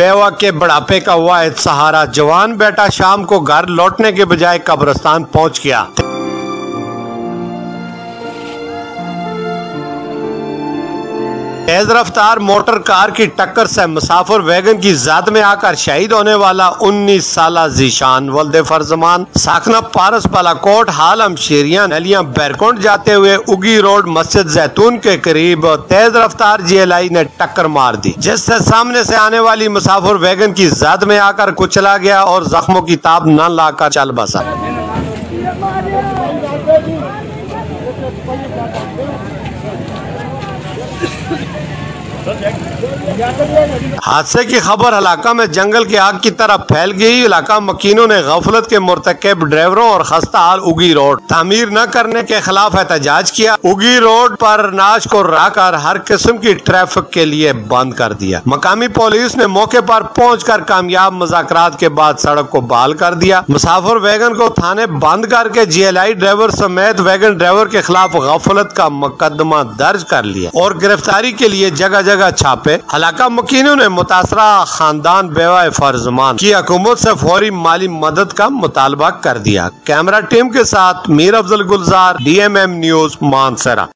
बेवा के बुढ़ापे का वाहिद सहारा जवान बेटा शाम को घर लौटने के बजाय कब्रिस्तान पहुंच गया। तेज रफ्तार मोटर कार की टक्कर से मुसाफिर वैगन की जाद में आकर शहीद होने वाला 19 साला जीशान वल्दे फरजमान साखना पारस बालाकोट हालम शेरिया नलियां बैरकोट जाते हुए उगी रोड मस्जिद जैतून के करीब तेज रफ्तार GLI ने टक्कर मार दी, जिससे सामने से आने वाली मुसाफिर वैगन की जाद में आकर कुचला गया और जख्मों की ताब न लाकर चल बसा। हादसे की खबर इलाका में जंगल की आग की तरह फैल गई। इलाका मकीनों ने गफलत के मुर्तकब ड्राइवरों और खस्ता हाल उगी रोड तामीर न करने के खिलाफ एहतजाज किया। उगी रोड पर नाश को राकर हर किस्म की ट्रैफिक के लिए बंद कर दिया। मकामी पुलिस ने मौके पर पहुंचकर कामयाब मुज़ाकरात के बाद सड़क को बहाल कर दिया। मुसाफिर वैगन को थाने बंद करके GLI ड्राइवर समेत वैगन ड्राइवर के खिलाफ गफलत का मुकदमा दर्ज कर लिया और गिरफ्तारी के लिए जगह जगह छापे। इलाका मकीनों ने मुतासरा खानदान बेवा फरजमान की हुकूमत से फौरी माली मदद का मुतालबा कर दिया। कैमरा टीम के साथ मीर अफजल गुलजार, DMM न्यूज, मानसरा।